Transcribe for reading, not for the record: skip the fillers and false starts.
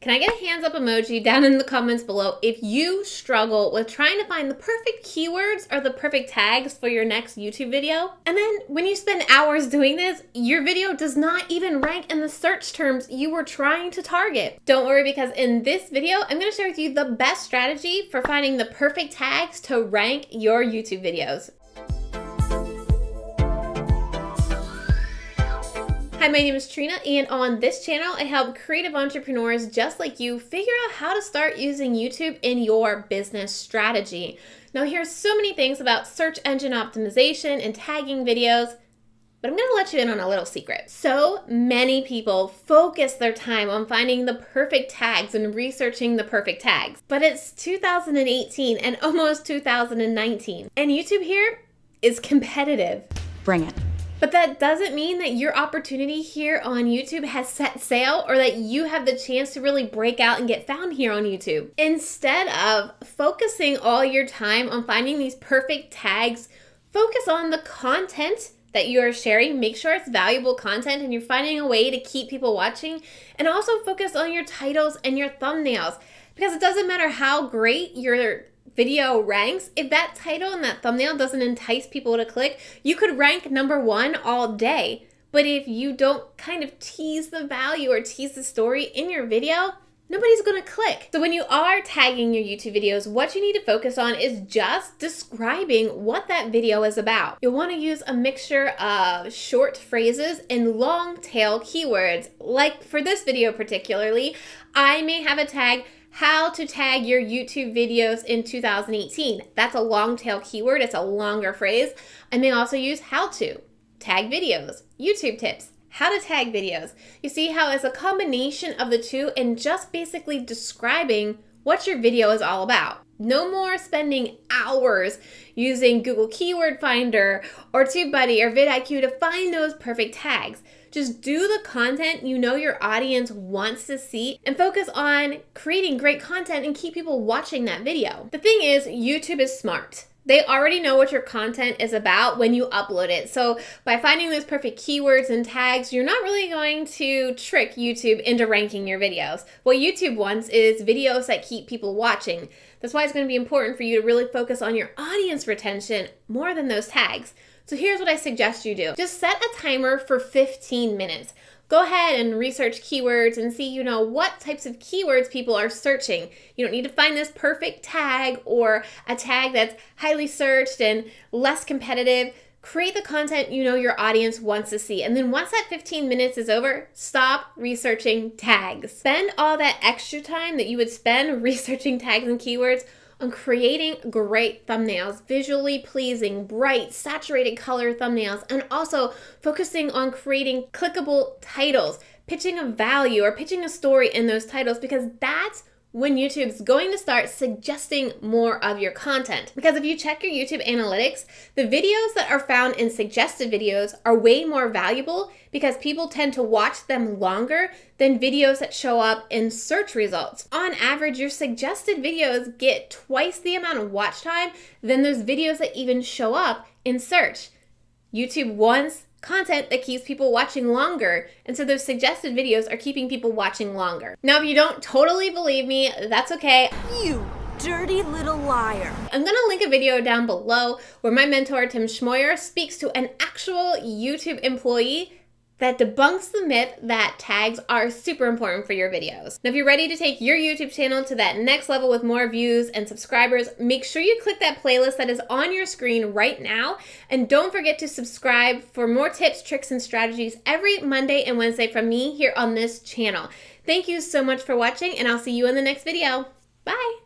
Can I get a hands up emoji down in the comments below if you struggle with trying to find the perfect keywords or the perfect tags for your next YouTube video? And then when you spend hours doing this, your video does not even rank in the search terms you were trying to target. Don't worry, because in this video, I'm gonna share with you the best strategy for finding the perfect tags to rank your YouTube videos. Hi, my name is Trina, and on this channel, I help creative entrepreneurs just like you figure out how to start using YouTube in your business strategy. Now, here's so many things about search engine optimization and tagging videos, but I'm gonna let you in on a little secret. So many people focus their time on finding the perfect tags and researching the perfect tags, but it's 2018 and almost 2019, and YouTube here is competitive. Bring it. But that doesn't mean that your opportunity here on YouTube has set sail or that you have the chance to really break out and get found here on YouTube. Instead of focusing all your time on finding these perfect tags, focus on the content that you're sharing. Make sure it's valuable content and you're finding a way to keep people watching. And also focus on your titles and your thumbnails, because it doesn't matter how great your video ranks, if that title and that thumbnail doesn't entice people to click, you could rank #1 all day. But if you don't kind of tease the value or tease the story in your video, nobody's gonna click. So when you are tagging your YouTube videos, what you need to focus on is just describing what that video is about. You'll wanna use a mixture of short phrases and long tail keywords. Like for this video particularly, I may have a tag, how to tag your YouTube videos in 2018. That's a long tail keyword, it's a longer phrase. I may also use how to tag videos, YouTube tips, how to tag videos. You see how it's a combination of the two and just basically describing what your video is all about. No more spending hours using Google Keyword Finder or TubeBuddy or vidIQ to find those perfect tags. Just do the content you know your audience wants to see and focus on creating great content and keep people watching that video. The thing is, YouTube is smart. They already know what your content is about when you upload it. So by finding those perfect keywords and tags, you're not really going to trick YouTube into ranking your videos. What YouTube wants is videos that keep people watching. That's why it's going to be important for you to really focus on your audience retention more than those tags. So here's what I suggest you do. Just set a timer for 15 minutes. Go ahead and research keywords and see, what types of keywords people are searching. You don't need to find this perfect tag or a tag that's highly searched and less competitive. Create the content your audience wants to see. And then once that 15 minutes is over, stop researching tags. Spend all that extra time that you would spend researching tags and keywords on creating great thumbnails, visually pleasing, bright, saturated color thumbnails, and also focusing on creating clickable titles, pitching a value or pitching a story in those titles, because that's when YouTube's going to start suggesting more of your content. Because if you check your YouTube analytics, the videos that are found in suggested videos are way more valuable because people tend to watch them longer than videos that show up in search results. On average, your suggested videos get twice the amount of watch time than those videos that even show up in search. YouTube wants content that keeps people watching longer, and so those suggested videos are keeping people watching longer. Now, if you don't totally believe me, that's okay. You dirty little liar. I'm gonna link a video down below where my mentor, Tim Schmoyer, speaks to an actual YouTube employee that debunks the myth that tags are super important for your videos. Now, if you're ready to take your YouTube channel to that next level with more views and subscribers, make sure you click that playlist that is on your screen right now. And don't forget to subscribe for more tips, tricks, and strategies every Monday and Wednesday from me here on this channel. Thank you so much for watching, and I'll see you in the next video. Bye.